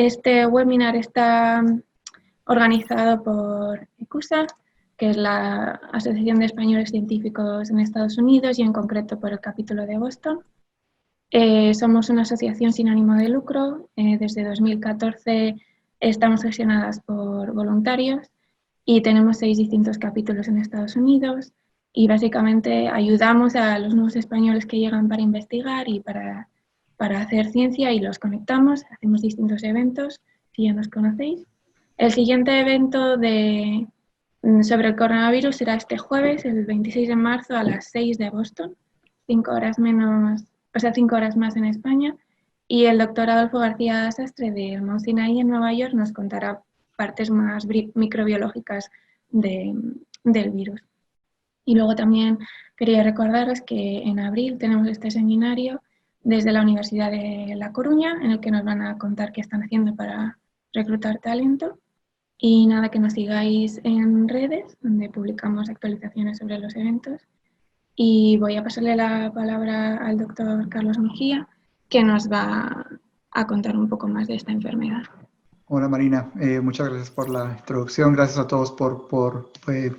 Este webinar está organizado por ECUSA, que es la Asociación de Españoles Científicos en Estados Unidos y en concreto por el capítulo de Boston. Somos una asociación sin ánimo de lucro. Desde 2014 estamos gestionadas por voluntarios y tenemos 6 distintos capítulos en Estados Unidos y básicamente ayudamos a los nuevos españoles que llegan para investigar y para hacer ciencia y los conectamos, hacemos distintos eventos, si ya nos conocéis. El siguiente evento sobre el coronavirus será este jueves, el 26 de marzo a las 6 de Boston, 5 horas menos, o sea, 5 horas más en España. Y el doctor Adolfo García Sastre del Mount Sinai en Nueva York nos contará partes más microbiológicas del virus. Y luego también quería recordaros que en abril tenemos este seminario desde la Universidad de La Coruña, en el que nos van a contar qué están haciendo para reclutar talento. Y nada, que nos sigáis en redes, donde publicamos actualizaciones sobre los eventos. Y voy a pasarle la palabra al doctor Carlos Mejía, que nos va a contar un poco más de esta enfermedad. Hola Marina, muchas gracias por la introducción, gracias a todos por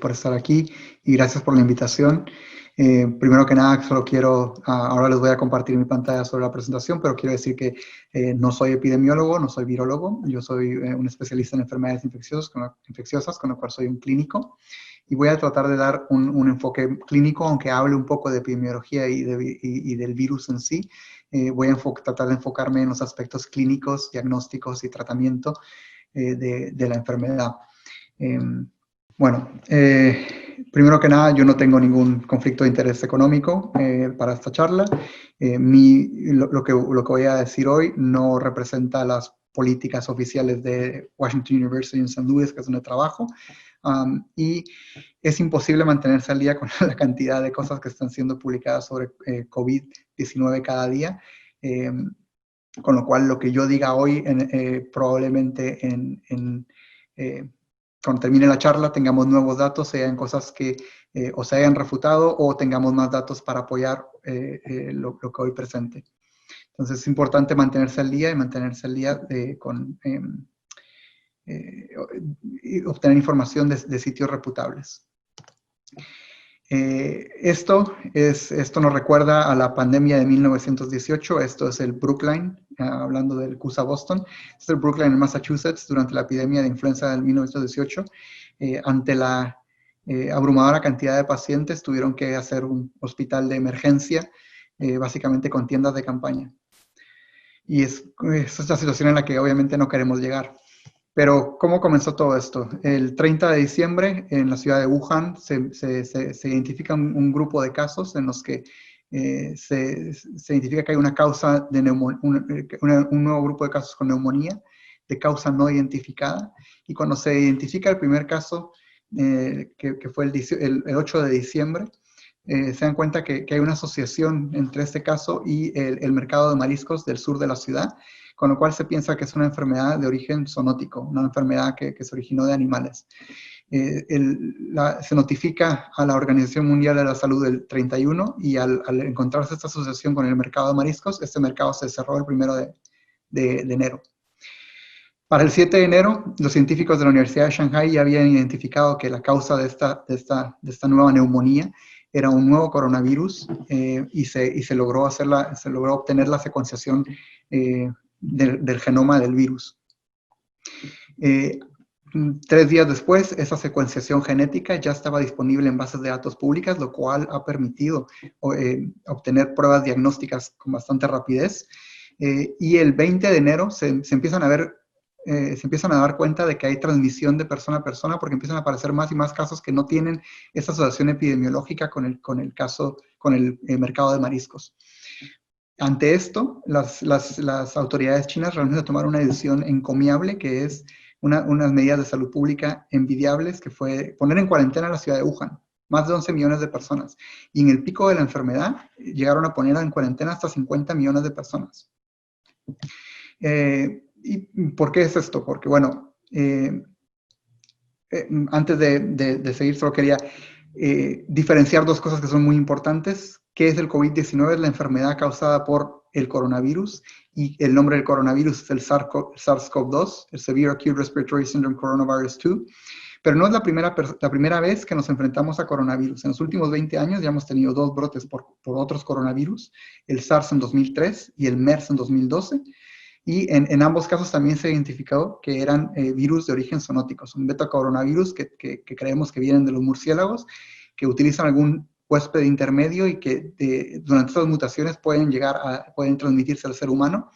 estar aquí y gracias por la invitación. Primero que nada, solo quiero, ahora les voy a compartir mi pantalla sobre la presentación, pero quiero decir que no soy epidemiólogo, no soy virólogo, yo soy un especialista en enfermedades infecciosas, con lo cual soy un clínico. Y voy a tratar de dar un enfoque clínico, aunque hable un poco de epidemiología y del virus en sí. Voy a tratar de enfocarme en los aspectos clínicos, diagnósticos y tratamiento de la enfermedad. Primero que nada, yo no tengo ningún conflicto de interés económico para esta charla. Lo que voy a decir hoy no representa las políticas oficiales de Washington University en St. Louis, que es donde trabajo. Y es imposible mantenerse al día con la cantidad de cosas que están siendo publicadas sobre COVID-19 cada día, con lo cual lo que yo diga hoy probablemente cuando termine la charla tengamos nuevos datos, sean cosas que o se hayan refutado o tengamos más datos para apoyar lo que hoy presente. Entonces es importante mantenerse al día y mantenerse al día obtener información de sitios reputables. Esto nos recuerda a la pandemia de 1918. Esto es el Brookline, hablando del CUSA Boston. Este es el Brookline en Massachusetts durante la epidemia de influenza del 1918. Ante la abrumadora cantidad de pacientes, tuvieron que hacer un hospital de emergencia, básicamente con tiendas de campaña. Y es esta situación en la que obviamente no queremos llegar. Pero, ¿cómo comenzó todo esto? El 30 de diciembre, en la ciudad de Wuhan, se identifica un grupo de casos en los que se identifica que hay una causa de un nuevo grupo de casos con neumonía, de causa no identificada. Y cuando se identifica el primer caso, que fue el 8 de diciembre, se dan cuenta que hay una asociación entre este caso y el mercado de mariscos del sur de la ciudad, con lo cual se piensa que es una enfermedad de origen zoonótico, una enfermedad que se originó de animales. Se notifica a la Organización Mundial de la Salud el 31 y al encontrarse esta asociación con el mercado de mariscos, este mercado se cerró el 1 de enero. Para el 7 de enero, los científicos de la Universidad de Shanghai ya habían identificado que la causa de esta nueva neumonía era un nuevo coronavirus y se logró obtener la secuenciación del genoma del virus. 3 días después, esa secuenciación genética ya estaba disponible en bases de datos públicas, lo cual ha permitido obtener pruebas diagnósticas con bastante rapidez. Y el 20 de enero se empiezan a dar cuenta de que hay transmisión de persona a persona porque empiezan a aparecer más y más casos que no tienen esa asociación epidemiológica con el mercado de mariscos. Ante esto, las autoridades chinas realmente tomaron una decisión encomiable, que es unas medidas de salud pública envidiables, que fue poner en cuarentena la ciudad de Wuhan, más de 11 millones de personas. Y en el pico de la enfermedad, llegaron a poner en cuarentena hasta 50 millones de personas. ¿Y por qué es esto? Porque, bueno, antes de seguir, solo quería diferenciar dos cosas que son muy importantes. ¿Qué es el COVID-19? Es la enfermedad causada por el coronavirus, y el nombre del coronavirus es el SARS-CoV-2, el Severe Acute Respiratory Syndrome Coronavirus 2, pero no es la primera vez que nos enfrentamos a coronavirus. En los últimos 20 años ya hemos tenido 2 brotes por otros coronavirus, el SARS en 2003 y el MERS en 2012, y en ambos casos también se identificó que eran virus de origen zoonótico, son betacoronavirus que creemos que vienen de los murciélagos, que utilizan algún huésped intermedio y que durante estas mutaciones pueden transmitirse al ser humano.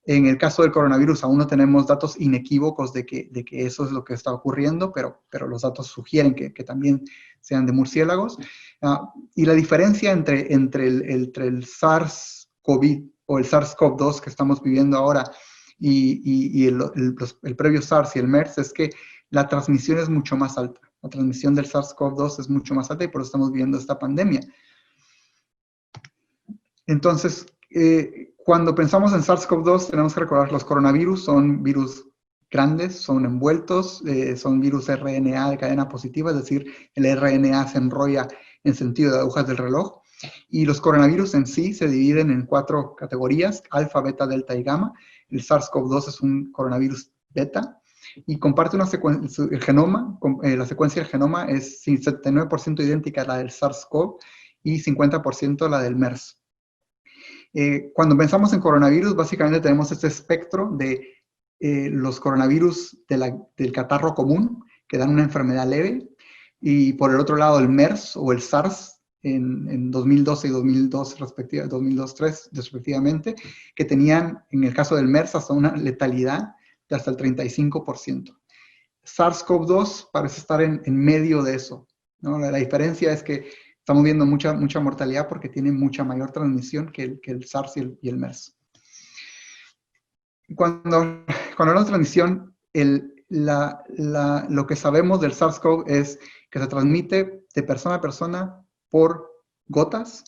En el caso del coronavirus aún no tenemos datos inequívocos de que eso es lo que está ocurriendo, pero los datos sugieren que también sean de murciélagos. Y la diferencia entre el SARS-CoV o el SARS-CoV-2 que estamos viviendo ahora y el previo SARS y el MERS es que la transmisión es mucho más alta. La transmisión del SARS-CoV-2 es mucho más alta y por eso estamos viviendo esta pandemia. Entonces, cuando pensamos en SARS-CoV-2, tenemos que recordar que los coronavirus son virus grandes, son envueltos, son virus RNA de cadena positiva, es decir, el RNA se enrolla en sentido de agujas del reloj. Y los coronavirus en sí se dividen en 4 categorías, alfa, beta, delta y gamma. El SARS-CoV-2 es un coronavirus beta y comparte una secuencia, el genoma, la secuencia del genoma es 79% idéntica a la del SARS-CoV y 50% la del MERS. Cuando pensamos en coronavirus, básicamente tenemos este espectro de los coronavirus del catarro común, que dan una enfermedad leve, y por el otro lado el MERS o el SARS, en 2012 y 2003 respectivamente, que tenían, en el caso del MERS, hasta una letalidad de hasta el 35%. SARS-CoV-2 parece estar en medio de eso, ¿no? La diferencia es que estamos viendo mucha mortalidad porque tiene mucha mayor transmisión que el SARS y el MERS. Cuando hablamos de transmisión, lo que sabemos del SARS-CoV es que se transmite de persona a persona por gotas.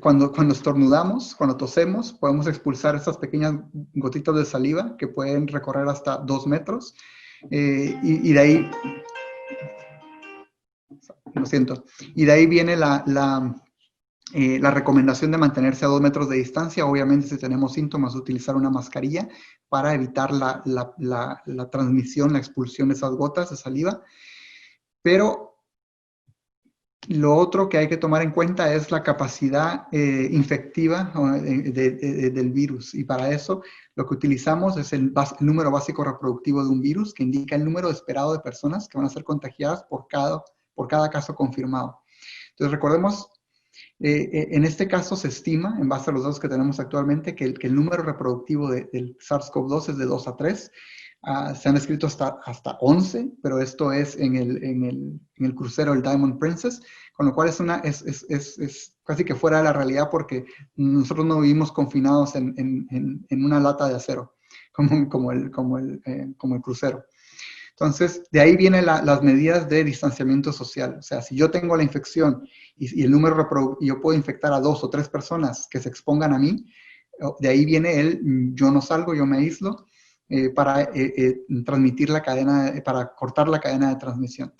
Cuando estornudamos, cuando tosemos, podemos expulsar estas pequeñas gotitas de saliva que pueden recorrer hasta 2 metros. Y de ahí... Lo siento. Y de ahí viene la recomendación de mantenerse a 2 metros de distancia. Obviamente, si tenemos síntomas, utilizar una mascarilla para evitar la transmisión, la expulsión de esas gotas de saliva. Pero lo otro que hay que tomar en cuenta es la capacidad infectiva del virus. Y para eso, lo que utilizamos es el número básico reproductivo de un virus, que indica el número esperado de personas que van a ser contagiadas por cada caso confirmado. Entonces, recordemos, en este caso se estima, en base a los datos que tenemos actualmente, que el número reproductivo del SARS-CoV-2 es de 2 a 3. Se han escrito hasta 11, pero esto es en el crucero, el Diamond Princess, con lo cual es casi que fuera de la realidad porque nosotros no vivimos confinados en una lata de acero, como el crucero. Entonces, de ahí vienen las medidas de distanciamiento social. O sea, si yo tengo la infección y el número yo puedo infectar a 2 o 3 personas que se expongan a mí, de ahí viene yo no salgo, yo me aíslo, para transmitir para cortar la cadena de transmisión.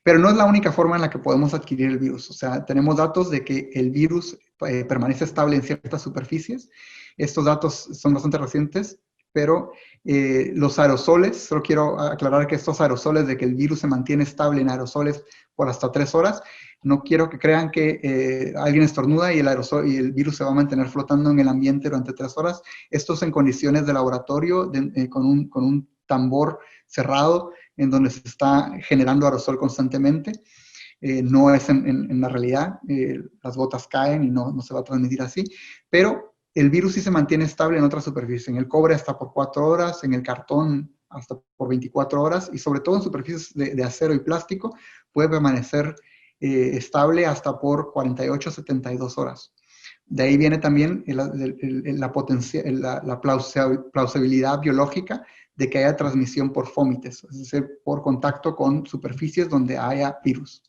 Pero no es la única forma en la que podemos adquirir el virus. O sea, tenemos datos de que el virus permanece estable en ciertas superficies. Estos datos son bastante recientes, pero los aerosoles, solo quiero aclarar que estos aerosoles de que el virus se mantiene estable en aerosoles por hasta 3 horas, no quiero que crean que alguien estornuda y el virus se va a mantener flotando en el ambiente durante 3 horas. Esto es en condiciones de laboratorio, con un tambor cerrado en donde se está generando aerosol constantemente. No es en la realidad, las gotas caen y no se va a transmitir así, pero el virus sí se mantiene estable en otra superficie. En el cobre hasta por 4 horas, en el cartón hasta por 24 horas y sobre todo en superficies de acero y plástico puede permanecer estable hasta por 48 a 72 horas. De ahí viene también la plausibilidad biológica de que haya transmisión por fomites, es decir, por contacto con superficies donde haya virus.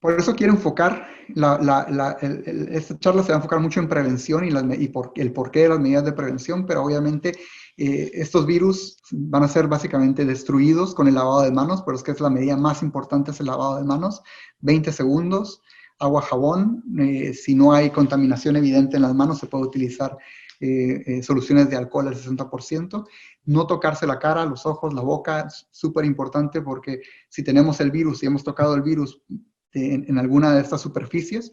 Por eso quiero enfocar, esta charla se va a enfocar mucho en prevención y el porqué de las medidas de prevención, pero obviamente estos virus van a ser básicamente destruidos con el lavado de manos, pero es que es la medida más importante, es el lavado de manos, 20 segundos, agua, jabón. Si no hay contaminación evidente en las manos, se puede utilizar soluciones de alcohol al 60%. No tocarse la cara, los ojos, la boca, es súper importante porque si tenemos el virus y hemos tocado el virus en alguna de estas superficies,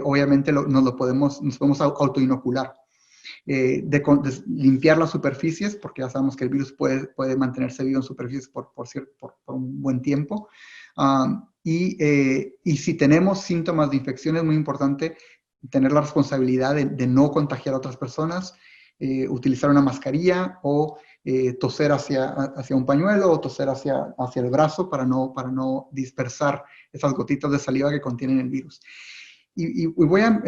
obviamente nos podemos autoinocular. De limpiar las superficies, porque ya sabemos que el virus puede mantenerse vivo en superficies por un buen tiempo. Y si tenemos síntomas de infección, es muy importante tener la responsabilidad de no contagiar a otras personas, utilizar una mascarilla o toser hacia un pañuelo o toser hacia el brazo para no dispersar esas gotitas de saliva que contienen el virus. Y voy a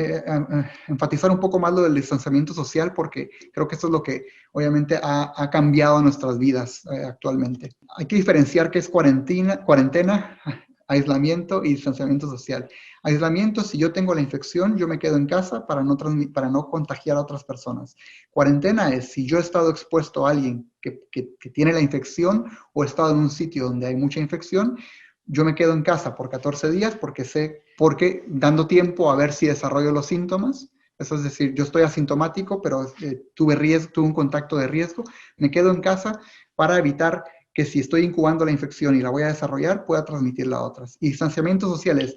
enfatizar un poco más lo del distanciamiento social porque creo que esto es lo que obviamente ha cambiado nuestras vidas actualmente. Hay que diferenciar qué es cuarentena, aislamiento y distanciamiento social. Aislamiento, si yo tengo la infección, yo me quedo en casa para no contagiar a otras personas. Cuarentena es si yo he estado expuesto a alguien que tiene la infección o he estado en un sitio donde hay mucha infección, yo me quedo en casa por 14 días porque dando tiempo a ver si desarrollo los síntomas. Eso es decir, yo estoy asintomático, pero tuve un contacto de riesgo. Me quedo en casa para evitar que si estoy incubando la infección y la voy a desarrollar, pueda transmitirla a otras. Y distanciamiento social es,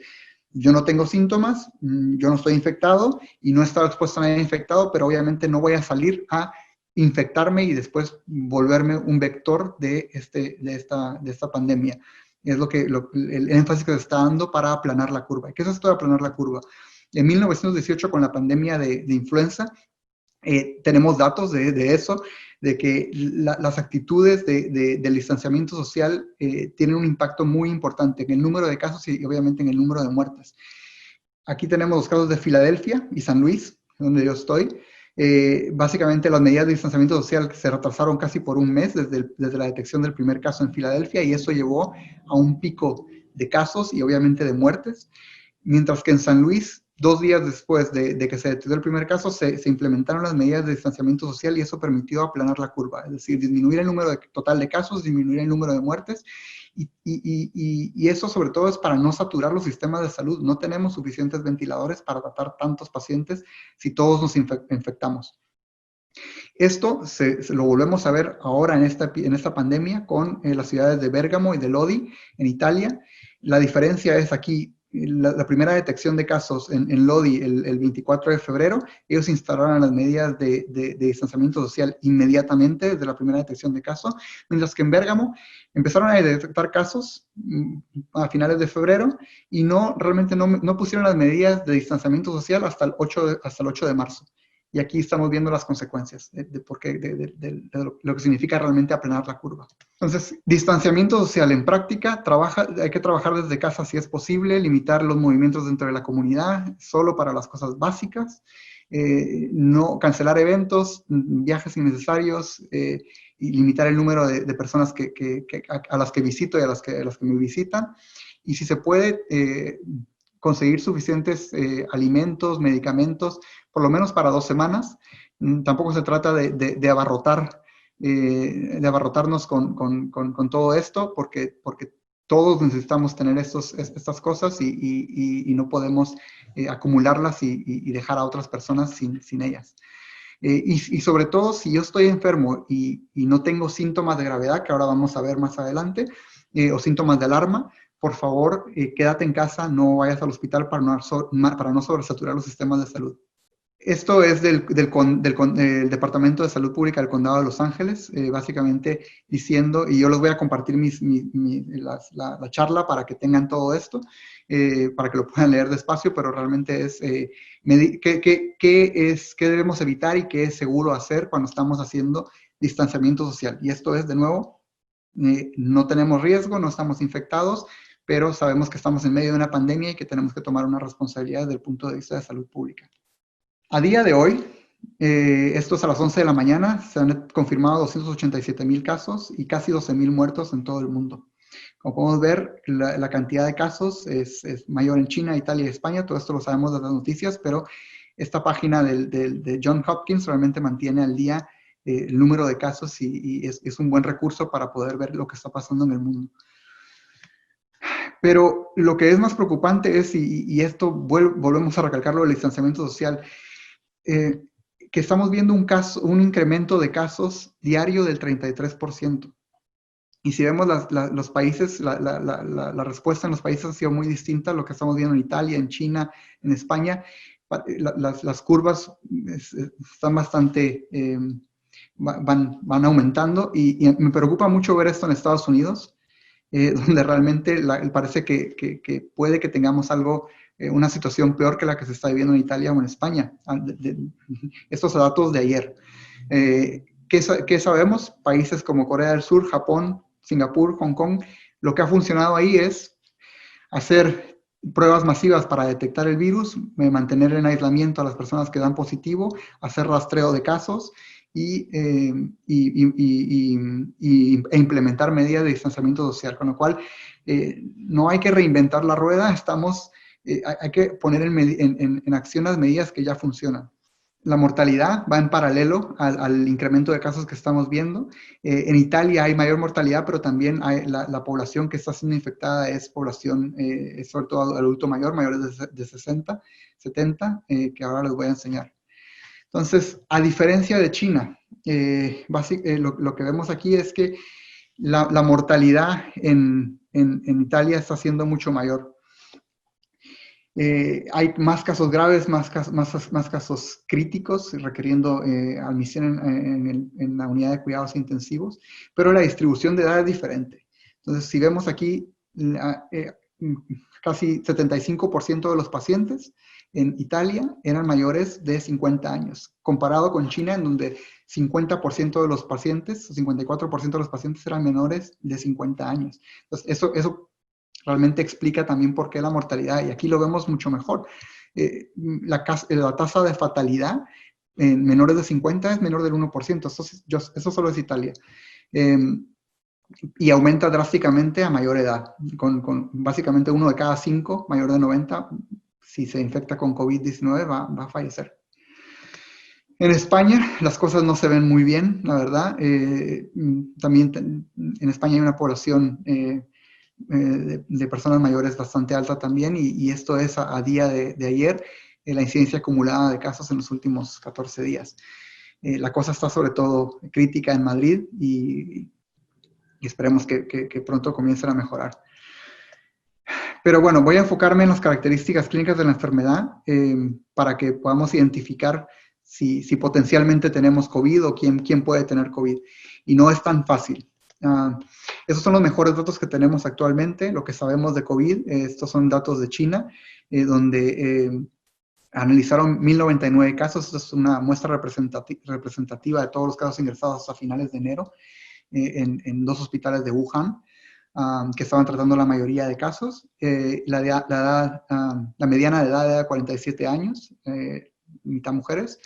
yo no tengo síntomas, yo no estoy infectado y no he estado expuesto a nadie infectado, pero obviamente no voy a salir a infectarme y después volverme un vector de esta pandemia. Es el énfasis que se está dando para aplanar la curva. ¿Qué es esto de aplanar la curva? En 1918, con la pandemia de influenza, tenemos datos de eso, de que las actitudes del distanciamiento social tienen un impacto muy importante en el número de casos y obviamente en el número de muertes. Aquí tenemos los casos de Filadelfia y San Luis, donde yo estoy. Básicamente las medidas de distanciamiento social se retrasaron casi por un mes desde la detección del primer caso en Filadelfia y eso llevó a un pico de casos y obviamente de muertes, mientras que en San Luis, 2 días después de que se detectó el primer caso, se implementaron las medidas de distanciamiento social y eso permitió aplanar la curva, es decir, disminuir el número total de casos, disminuir el número de muertes y eso sobre todo es para no saturar los sistemas de salud. No tenemos suficientes ventiladores para tratar tantos pacientes si todos nos infectamos. Esto lo volvemos a ver ahora en esta pandemia con las ciudades de Bérgamo y de Lodi en Italia. La diferencia es aquí, la primera detección de casos en Lodi el 24 de febrero, ellos instalaron las medidas de distanciamiento social inmediatamente desde la primera detección de casos, mientras que en Bérgamo empezaron a detectar casos a finales de febrero y realmente no pusieron las medidas de distanciamiento social hasta el 8 de marzo. Y aquí estamos viendo las consecuencias de lo que significa realmente aplanar la curva. Entonces, distanciamiento social en práctica, hay que trabajar desde casa si es posible, limitar los movimientos dentro de la comunidad, solo para las cosas básicas, no cancelar eventos, viajes innecesarios, y limitar el número de personas a las que visito y a las que me visitan. Y si se puede, conseguir suficientes alimentos, medicamentos, por lo menos para 2 semanas. Tampoco se trata de abarrotarnos con todo esto, porque todos necesitamos tener estas cosas y no podemos acumularlas y dejar a otras personas sin ellas. Y sobre todo, si yo estoy enfermo y no tengo síntomas de gravedad, que ahora vamos a ver más adelante, o síntomas de alarma, por favor, quédate en casa, no vayas al hospital para no sobresaturar los sistemas de salud. Esto es del Departamento de Salud Pública del Condado de Los Ángeles, básicamente diciendo, y yo les voy a compartir la charla para que tengan todo esto, para que lo puedan leer despacio, pero realmente es qué debemos evitar y qué es seguro hacer cuando estamos haciendo distanciamiento social. Y esto es, de nuevo, no tenemos riesgo, no estamos infectados, pero sabemos que estamos en medio de una pandemia y que tenemos que tomar una responsabilidad desde el punto de vista de salud pública. A día de hoy, esto es a las 11 de la mañana, se han confirmado 287,000 casos y casi 12,000 muertos en todo el mundo. Como podemos ver, la cantidad de casos es mayor en China, Italia y España. Todo esto lo sabemos de las noticias, pero esta página de Johns Hopkins realmente mantiene al día el número de casos y es un buen recurso para poder ver lo que está pasando en el mundo. Pero lo que es más preocupante es, y esto volvemos a recalcarlo del distanciamiento social, que estamos viendo un incremento de casos diario del 33%. Y si vemos los países, la respuesta en los países ha sido muy distinta a lo que estamos viendo en Italia, en China, en España. Las curvas están bastante, van aumentando y me preocupa mucho ver esto en Estados Unidos, donde realmente parece que puede que tengamos una situación peor que la que se está viviendo en Italia o en España. Estos datos de ayer. ¿Qué sabemos? Países como Corea del Sur, Japón, Singapur, Hong Kong, lo que ha funcionado ahí es hacer pruebas masivas para detectar el virus, mantener en aislamiento a las personas que dan positivo, hacer rastreo de casos e implementar medidas de distanciamiento social, con lo cual no hay que reinventar la rueda, hay que poner en acción las medidas que ya funcionan. La mortalidad va en paralelo al incremento de casos que estamos viendo. En Italia hay mayor mortalidad, pero también la población que está siendo infectada es población, sobre todo adulto mayor, mayores de 60, 70, que ahora les voy a enseñar. Entonces, a diferencia de China, lo que vemos aquí es que la mortalidad en Italia está siendo mucho mayor. Hay más casos graves, más casos críticos, requiriendo admisión en la unidad de cuidados intensivos, pero la distribución de edad es diferente. Entonces, si vemos aquí, casi 75% de los pacientes en Italia eran mayores de 50 años, comparado con China, en donde 50% de los pacientes, o 54% de los pacientes eran menores de 50 años. Entonces, eso realmente explica también por qué la mortalidad, y aquí lo vemos mucho mejor. La tasa de fatalidad en menores de 50 es menor del 1%, eso solo es Italia. Y aumenta drásticamente a mayor edad, con básicamente 1 de cada 5 mayor de 90, si se infecta con COVID-19 va a fallecer. En España las cosas no se ven muy bien, la verdad. También en España hay una población de personas mayores bastante alta también, y esto es a día de ayer, la incidencia acumulada de casos en los últimos 14 días. La cosa está sobre todo crítica en Madrid y esperemos que pronto comiencen a mejorar. Pero bueno, voy a enfocarme en las características clínicas de la enfermedad para que podamos identificar si potencialmente tenemos COVID o quién puede tener COVID. Y no es tan fácil. Esos son los mejores datos que tenemos actualmente, lo que sabemos de COVID. Estos son datos de China, donde analizaron 1099 casos. Esta es una muestra representativa de todos los casos ingresados hasta finales de enero en 2 hospitales de Wuhan, que estaban tratando la mayoría de casos. La mediana de edad era de 47 años, mitad mujeres.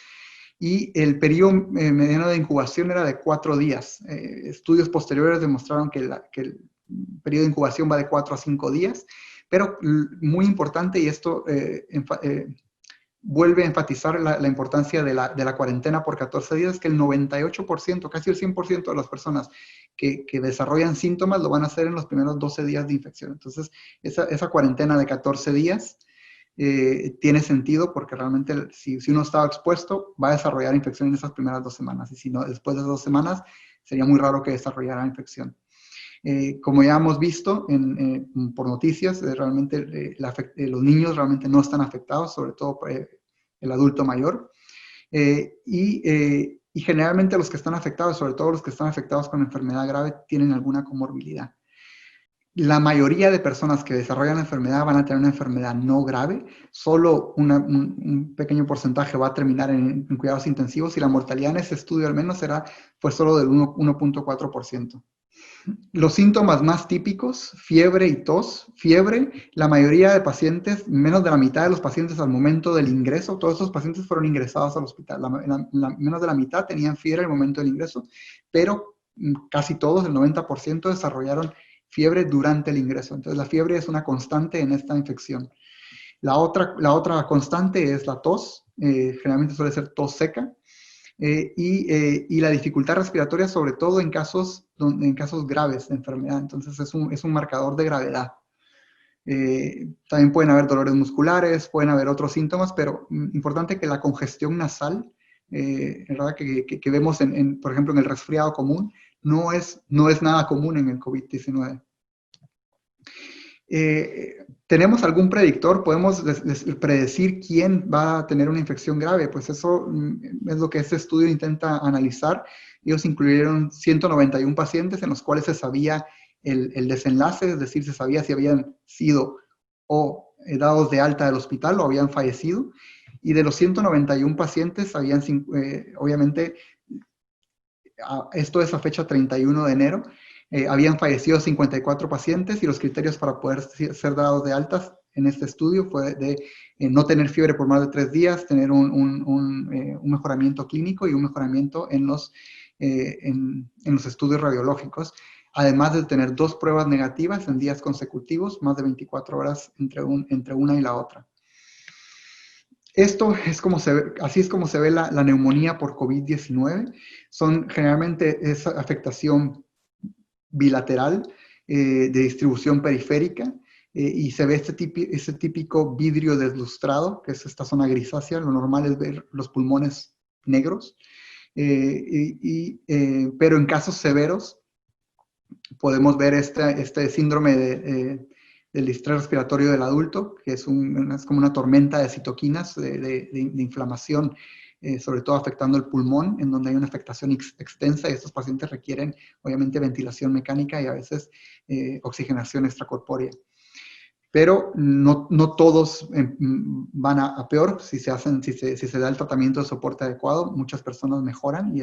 Y el periodo mediano de incubación era de 4 días. Estudios posteriores demostraron que el periodo de incubación va de 4 a 5 días, pero muy importante, y esto vuelve a enfatizar la importancia de la cuarentena por 14 días, que el 98%, casi el 100% de las personas que desarrollan síntomas lo van a hacer en los primeros 12 días de infección. Entonces, esa cuarentena de 14 días tiene sentido, porque realmente si uno está expuesto, va a desarrollar infección en esas primeras 2 semanas, y si no, después de 2 semanas, sería muy raro que desarrollara infección. Como ya hemos visto por noticias, realmente los niños realmente no están afectados, sobre todo el adulto mayor, y generalmente los que están afectados, sobre todo los que están afectados con enfermedad grave, tienen alguna comorbilidad. La mayoría de personas que desarrollan la enfermedad van a tener una enfermedad no grave, solo un pequeño porcentaje va a terminar en cuidados intensivos, y la mortalidad en ese estudio al menos fue solo del 1.4%. Los síntomas más típicos, fiebre y tos. Fiebre, la mayoría de pacientes, menos de la mitad de los pacientes al momento del ingreso, todos esos pacientes fueron ingresados al hospital. Menos de la mitad tenían fiebre al momento del ingreso, pero casi todos, el 90%, desarrollaron fiebre durante el ingreso. Entonces, la fiebre es una constante en esta infección. La otra constante es la tos, generalmente suele ser tos seca, y la dificultad respiratoria, sobre todo en casos graves de enfermedad. Entonces, es un marcador de gravedad. También pueden haber dolores musculares, pueden haber otros síntomas, pero importante que la congestión nasal, ¿verdad? Que vemos, por ejemplo, en el resfriado común, no es nada común en el COVID-19. ¿Tenemos algún predictor? ¿Podemos predecir quién va a tener una infección grave? Pues eso es lo que este estudio intenta analizar. Ellos incluyeron 191 pacientes en los cuales se sabía el desenlace, es decir, se sabía si habían sido o dados de alta del hospital o habían fallecido. Y de los 191 pacientes, obviamente, esto es a fecha 31 de enero, habían fallecido 54 pacientes y los criterios para poder ser dados de altas en este estudio fue de no tener fiebre por más de 3 días, tener un mejoramiento clínico y un mejoramiento en los estudios radiológicos, además de tener 2 pruebas negativas en días consecutivos, más de 24 horas entre una y la otra. Esto es así es como se ve la neumonía por COVID-19. Generalmente es afectación bilateral de distribución periférica y se ve ese típico vidrio deslustrado, que es esta zona grisácea. Lo normal es ver los pulmones negros, pero en casos severos podemos ver este síndrome del estrés respiratorio del adulto, que es como una tormenta de citoquinas, de inflamación, sobre todo afectando el pulmón, en donde hay una afectación extensa y estos pacientes requieren, obviamente, ventilación mecánica y a veces oxigenación extracorpórea. Pero no todos van a peor si se da el tratamiento de soporte adecuado. Muchas personas mejoran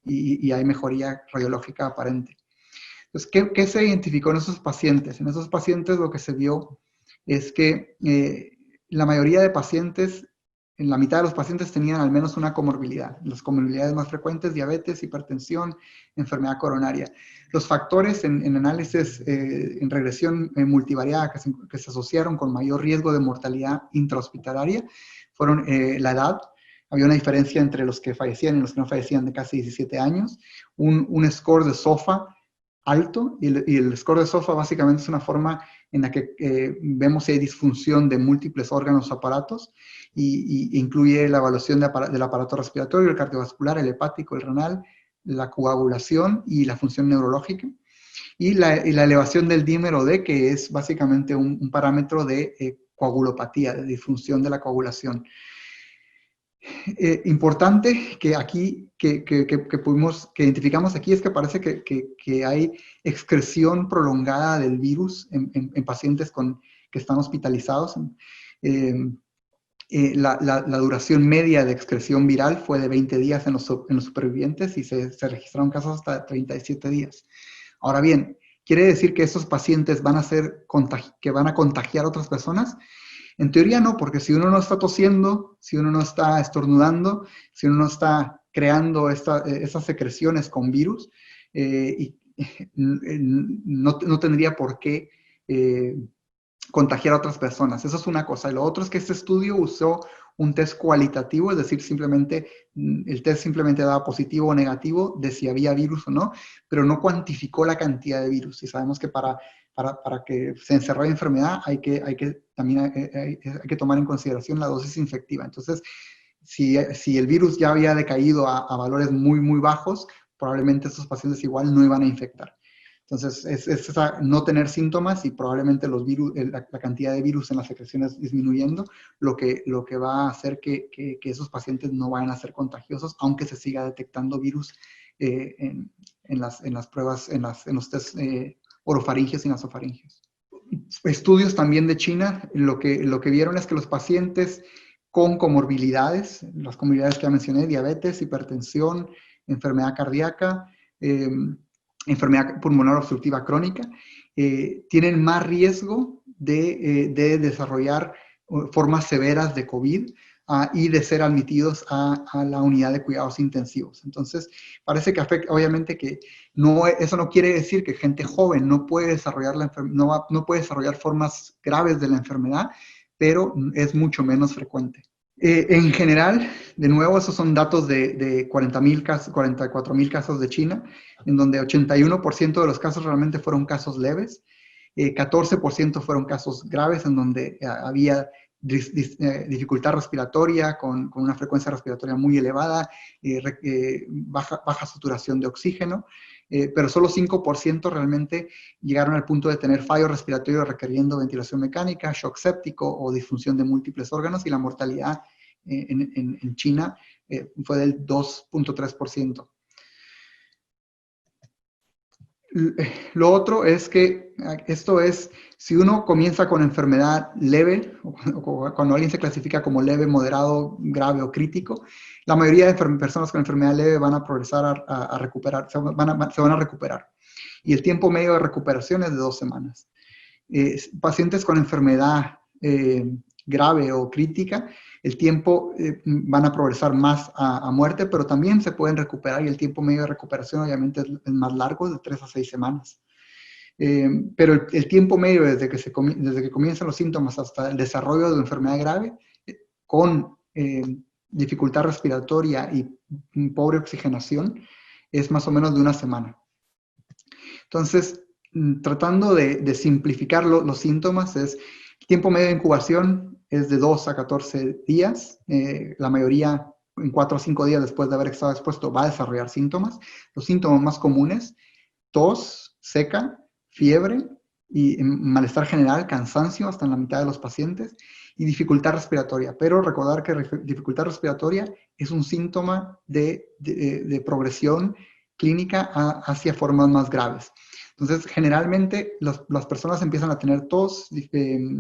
y hay mejoría radiológica aparente. Entonces, ¿qué se identificó en esos pacientes? En esos pacientes lo que se vio es que la mayoría de pacientes, en la mitad de los pacientes tenían al menos una comorbilidad. Las comorbilidades más frecuentes: diabetes, hipertensión, enfermedad coronaria. Los factores en análisis, en regresión multivariada que se asociaron con mayor riesgo de mortalidad intrahospitalaria fueron la edad. Había una diferencia entre los que fallecían y los que no fallecían de casi 17 años. Un score de SOFA alto, y el score de SOFA básicamente es una forma en la que vemos si hay disfunción de múltiples órganos o aparatos, y incluye la evaluación del aparato respiratorio, el cardiovascular, el hepático, el renal, la coagulación y la función neurológica, y la elevación del dímero D, que es básicamente un parámetro de coagulopatía, de disfunción de la coagulación. Importante que aquí, que identificamos aquí, es que parece que hay excreción prolongada del virus en pacientes que están hospitalizados. La duración media de excreción viral fue de 20 días en los supervivientes y se registraron casos hasta 37 días. Ahora bien, ¿quiere decir que esos pacientes van a contagiar a otras personas? En teoría no, porque si uno no está tosiendo, si uno no está estornudando, si uno no está creando esas secreciones con virus, no tendría por qué contagiar a otras personas. Eso es una cosa. Y lo otro es que este estudio usó un test cualitativo, es decir, el test simplemente daba positivo o negativo de si había virus o no, pero no cuantificó la cantidad de virus. Y sabemos que para que se desarrolle enfermedad hay que tomar en consideración la dosis infectiva. Entonces, si el virus ya había decaído a valores muy, muy bajos, probablemente estos pacientes igual no iban a infectar. Entonces, es no tener síntomas y probablemente la cantidad de virus en las secreciones disminuyendo, lo que va a hacer que esos pacientes no vayan a ser contagiosos, aunque se siga detectando virus en las pruebas, en los test orofaringios y nasofaringios. Estudios también de China, lo que vieron es que los pacientes con comorbilidades, las comorbilidades que ya mencioné, diabetes, hipertensión, enfermedad cardíaca, enfermedad pulmonar obstructiva crónica, tienen más riesgo de desarrollar formas severas de COVID y de ser admitidos a la unidad de cuidados intensivos. Entonces, parece que afecta, obviamente que eso no quiere decir que gente joven no puede desarrollar no puede desarrollar formas graves de la enfermedad, pero es mucho menos frecuente. En general, de nuevo, esos son datos de 44,000 casos de China, en donde 81% de los casos realmente fueron casos leves. 14% fueron casos graves en donde había dificultad respiratoria con una frecuencia respiratoria muy elevada, baja saturación de oxígeno, pero solo 5% realmente llegaron al punto de tener fallo respiratorio requiriendo ventilación mecánica, shock séptico o disfunción de múltiples órganos, y la mortalidad en China fue del 2.3%. Lo otro es que esto es, si uno comienza con enfermedad leve, o cuando alguien se clasifica como leve, moderado, grave o crítico, la mayoría de personas con enfermedad leve van a progresar a recuperar, se van a recuperar. Y el tiempo medio de recuperación es de 2 semanas. Pacientes con enfermedad grave o crítica, el tiempo van a progresar más a muerte, pero también se pueden recuperar, y el tiempo medio de recuperación obviamente es más largo, de 3 a 6 semanas. Pero el tiempo medio desde que comienzan los síntomas hasta el desarrollo de una enfermedad grave, con dificultad respiratoria y pobre oxigenación, es más o menos de 1 semana. Entonces, tratando de simplificar los síntomas, el tiempo medio de incubación es de 2 a 14 días. La mayoría, en 4 o 5 días después de haber estado expuesto, va a desarrollar síntomas. Los síntomas más comunes: tos seca, fiebre y malestar general, cansancio hasta en la mitad de los pacientes, y dificultad respiratoria. Pero recordar que dificultad respiratoria es un síntoma de progresión clínica hacia formas más graves. Entonces, generalmente las personas empiezan a tener tos,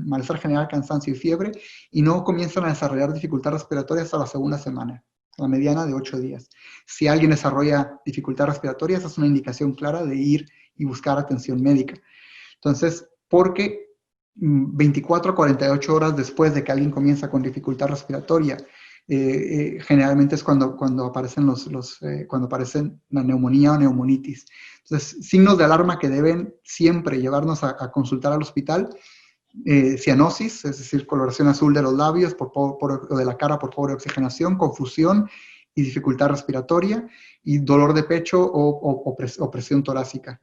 malestar general, cansancio y fiebre, y no comienzan a desarrollar dificultad respiratoria hasta la segunda semana, la mediana de 8 días. Si alguien desarrolla dificultad respiratoria, esa es una indicación clara de ir y buscar atención médica. Entonces, porque 24 a 48 horas después de que alguien comienza con dificultad respiratoria, generalmente es cuando aparecen cuando aparecen la neumonía o neumonitis. Entonces, signos de alarma que deben siempre llevarnos a consultar al hospital: cianosis, es decir, coloración azul de los labios o de la cara por pobre oxigenación, confusión y dificultad respiratoria, y dolor de pecho o presión torácica.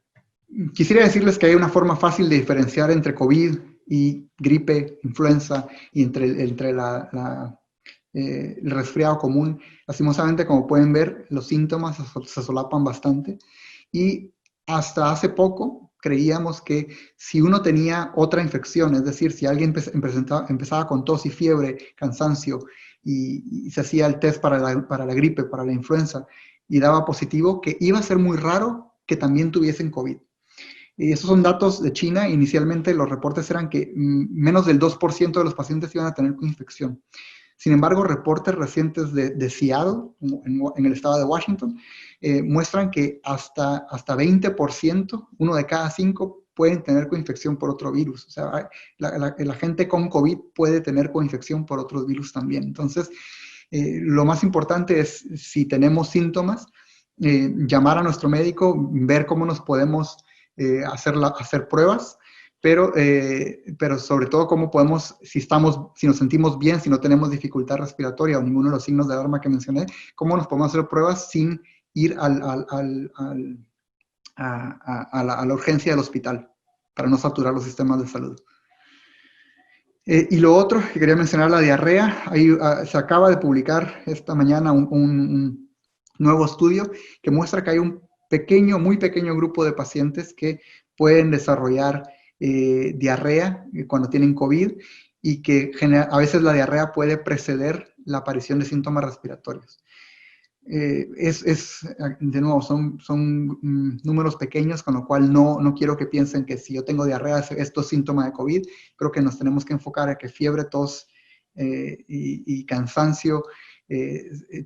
Quisiera decirles que hay una forma fácil de diferenciar entre COVID y gripe, influenza, y entre el resfriado común. Lastimosamente, como pueden ver, los síntomas se solapan bastante, y hasta hace poco creíamos que si uno tenía otra infección, es decir, si alguien empezaba con tos y fiebre, cansancio, y se hacía el test para la gripe, para la influenza, y daba positivo, que iba a ser muy raro que también tuviesen COVID. Y esos son datos de China. Inicialmente los reportes eran que menos del 2% de los pacientes iban a tener infección. Sin embargo, reportes recientes de Seattle, en el estado de Washington, muestran que hasta 20%, 1 de cada 5, pueden tener coinfección por otro virus. O sea, la gente con COVID puede tener coinfección por otros virus también. Entonces, lo más importante es, si tenemos síntomas, llamar a nuestro médico, ver cómo nos podemos hacer pruebas, pero sobre todo cómo podemos, si nos sentimos bien, si no tenemos dificultad respiratoria o ninguno de los signos de alarma que mencioné, cómo nos podemos hacer pruebas sin ir a la urgencia del hospital, para no saturar los sistemas de salud. Y lo otro que quería mencionar, la diarrea. Se acaba de publicar esta mañana un nuevo estudio que muestra que hay un muy pequeño grupo de pacientes que pueden desarrollar diarrea cuando tienen COVID, y que a veces la diarrea puede preceder la aparición de síntomas respiratorios. De nuevo, son números pequeños, con lo cual no quiero que piensen que si yo tengo diarrea, esto es síntoma de COVID. Creo que nos tenemos que enfocar en que fiebre, tos y cansancio,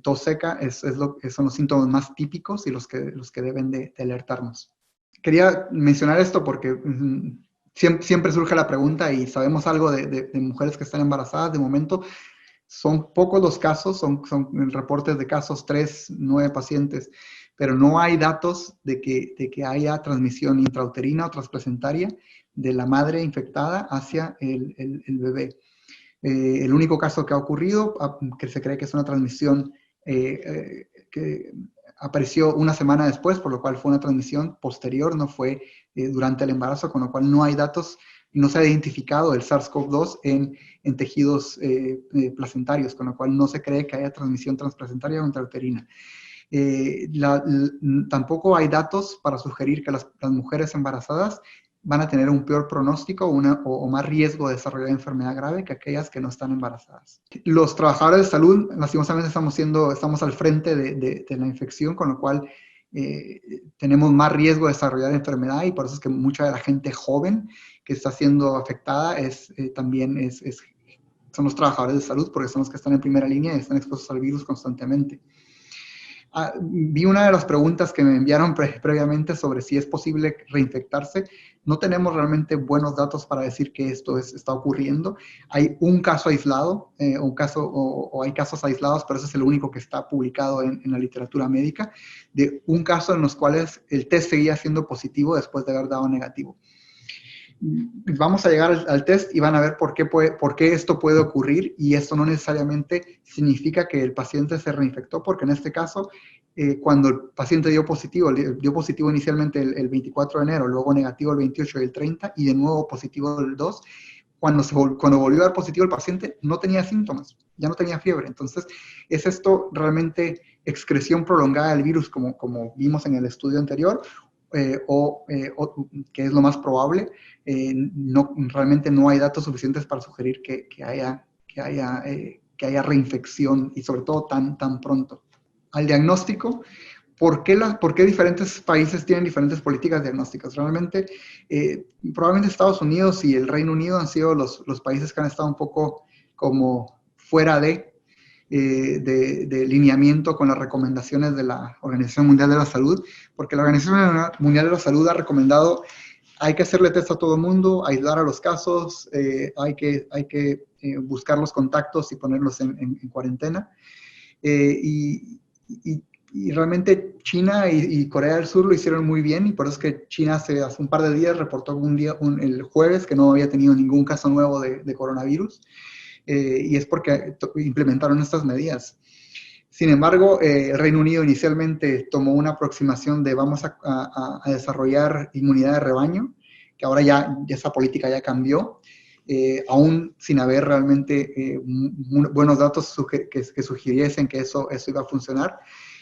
tos seca, son los síntomas más típicos y los que deben de alertarnos. Quería mencionar esto porque siempre surge la pregunta, y sabemos algo de mujeres que están embarazadas. De momento, son pocos los casos, son reportes de casos, 3, 9 pacientes, pero no hay datos de que haya transmisión intrauterina o transplacentaria de la madre infectada hacia el bebé. El único caso que ha ocurrido, que se cree que es una transmisión apareció una semana después, por lo cual fue una transmisión posterior, no fue durante el embarazo, con lo cual no hay datos y no se ha identificado el SARS-CoV-2 en tejidos placentarios, con lo cual no se cree que haya transmisión transplacentaria o intrauterina. Tampoco hay datos para sugerir que las mujeres embarazadas van a tener un peor pronóstico o más riesgo de desarrollar enfermedad grave que aquellas que no están embarazadas. Los trabajadores de salud, lastimosamente, estamos al frente de la infección, con lo cual tenemos más riesgo de desarrollar enfermedad, y por eso es que mucha de la gente joven que está siendo afectada son los trabajadores de salud, porque son los que están en primera línea y están expuestos al virus constantemente. Vi una de las preguntas que me enviaron previamente sobre si es posible reinfectarse. No tenemos realmente buenos datos para decir que esto está ocurriendo. Hay un caso aislado, o hay casos aislados, pero ese es el único que está publicado en la literatura médica, de un caso en los cuales el test seguía siendo positivo después de haber dado negativo. Vamos a llegar al test y van a ver por qué esto puede ocurrir, y esto no necesariamente significa que el paciente se reinfectó, porque en este caso, cuando el paciente dio positivo inicialmente el 24 de enero, luego negativo el 28 y el 30, y de nuevo positivo el 2, cuando volvió a dar positivo el paciente no tenía síntomas, ya no tenía fiebre. Entonces, ¿es esto realmente excreción prolongada del virus como vimos en el estudio anterior? O que es lo más probable, realmente no hay datos suficientes para sugerir que haya reinfección, y sobre todo tan pronto. Al diagnóstico, ¿por qué diferentes países tienen diferentes políticas diagnósticas? Realmente, probablemente Estados Unidos y el Reino Unido han sido los países que han estado un poco como fuera de lineamiento con las recomendaciones de la Organización Mundial de la Salud, porque la Organización Mundial de la Salud ha recomendado: hay que hacerle test a todo el mundo, aislar a los casos, hay que buscar los contactos y ponerlos en cuarentena. Y realmente China y Corea del Sur lo hicieron muy bien, y por eso es que China hace un par de días reportó el jueves que no había tenido ningún caso nuevo de coronavirus. Y es porque implementaron estas medidas. Sin embargo, el Reino Unido inicialmente tomó una aproximación de vamos a desarrollar inmunidad de rebaño, que ahora ya esa política ya cambió, aún sin haber realmente buenos datos que sugiriesen que eso iba a funcionar.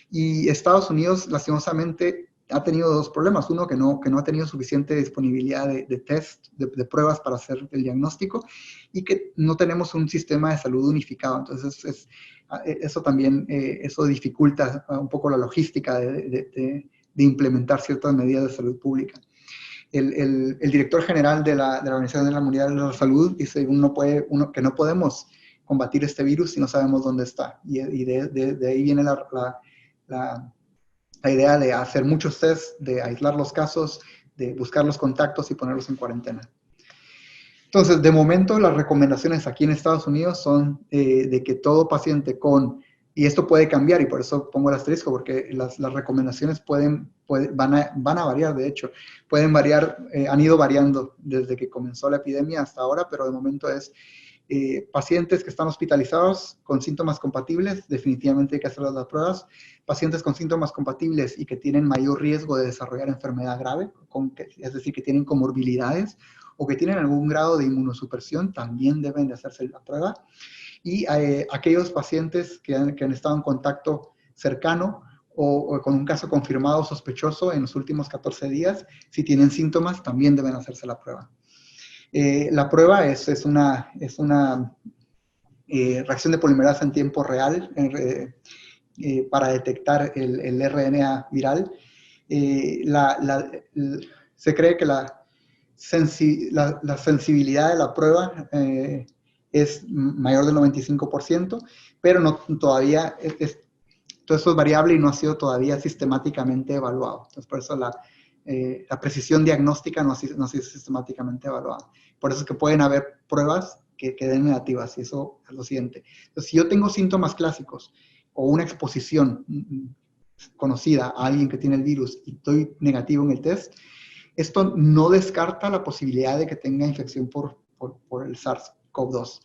Y Estados Unidos, lastimosamente, ha tenido dos problemas. Uno, que no ha tenido suficiente disponibilidad de test, de pruebas para hacer el diagnóstico, y que no tenemos un sistema de salud unificado. Entonces, eso también eso dificulta un poco la logística de implementar ciertas medidas de salud pública. El director general de la Organización Mundial de la Salud dice que no podemos combatir este virus si no sabemos dónde está. Y de ahí viene la idea de hacer muchos tests, de aislar los casos, de buscar los contactos y ponerlos en cuarentena. Entonces, de momento, las recomendaciones aquí en Estados Unidos son de que todo paciente y esto puede cambiar, y por eso pongo el asterisco, porque las recomendaciones van a variar. De hecho, pueden variar, han ido variando desde que comenzó la epidemia hasta ahora, pero de momento es pacientes que están hospitalizados con síntomas compatibles, definitivamente hay que hacer las pruebas. Pacientes con síntomas compatibles y que tienen mayor riesgo de desarrollar enfermedad grave, es decir, que tienen comorbilidades o que tienen algún grado de inmunosupresión, también deben de hacerse la prueba. Y aquellos pacientes que han estado en contacto cercano o con un caso confirmado sospechoso en los últimos 14 días, si tienen síntomas, también deben hacerse la prueba. La prueba es una reacción de polimerasa en tiempo real para detectar el RNA viral. Se cree que la sensibilidad de la prueba es mayor del 95%, pero todavía todo eso es variable y no ha sido todavía sistemáticamente evaluado. Entonces, por eso la precisión diagnóstica no ha sido sistemáticamente evaluada. Por eso es que pueden haber pruebas que den negativas, y eso es lo siguiente. Entonces, si yo tengo síntomas clásicos o una exposición conocida a alguien que tiene el virus y estoy negativo en el test, esto no descarta la posibilidad de que tenga infección por el SARS-CoV-2.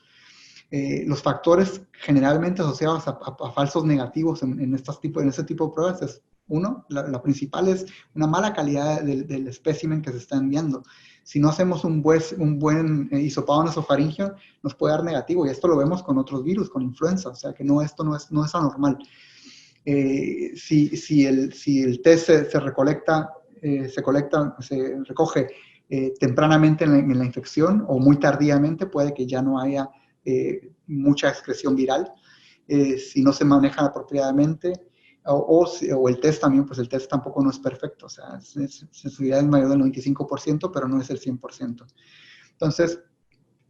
Los factores generalmente asociados a falsos negativos en este tipo de pruebas es Uno, la principal es una mala calidad del espécimen que se está enviando. Si no hacemos un buen hisopado nasofaringeo, nos puede dar negativo, y esto lo vemos con otros virus, con influenza, o sea que esto no es anormal. Si el test se recoge tempranamente en la infección o muy tardíamente, puede que ya no haya mucha excreción viral. Si no se maneja apropiadamente, o el test también, pues el test tampoco no es perfecto, o sea, sensibilidad es mayor del 95%, pero no es el 100%. Entonces,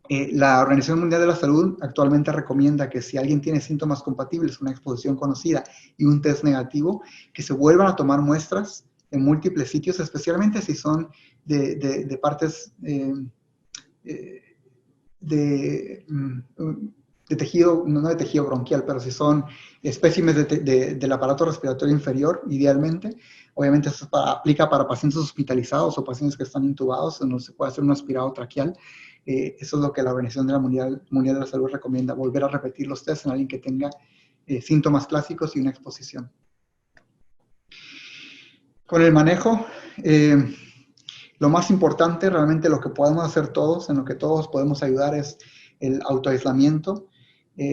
la Organización Mundial de la Salud actualmente recomienda que si alguien tiene síntomas compatibles, una exposición conocida y un test negativo, que se vuelvan a tomar muestras en múltiples sitios, especialmente si son de partes de tejido, no de tejido bronquial, pero si son espécimes del aparato respiratorio inferior, idealmente. Obviamente eso aplica para pacientes hospitalizados o pacientes que están intubados, donde se puede hacer un aspirado traqueal. Eso es lo que la Organización Mundial de la Salud recomienda, volver a repetir los tests en alguien que tenga síntomas clásicos y una exposición. Con el manejo, lo más importante, realmente lo que podemos hacer todos, en lo que todos podemos ayudar, es el autoaislamiento.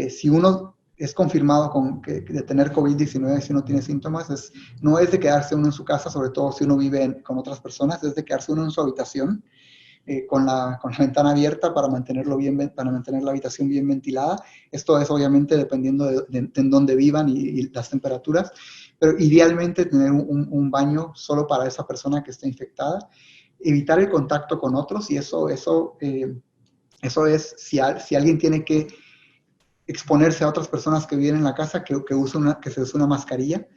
Si uno es confirmado de tener COVID-19, si uno tiene síntomas, no es de quedarse uno en su casa, sobre todo si uno vive con otras personas, es de quedarse uno en su habitación, con la ventana abierta para mantener la habitación bien ventilada. Esto es obviamente dependiendo de en dónde vivan y las temperaturas, pero idealmente tener un baño solo para esa persona que está infectada, evitar el contacto con otros, y eso es si alguien tiene que exponerse a otras personas que viven en la casa, que se use una mascarilla,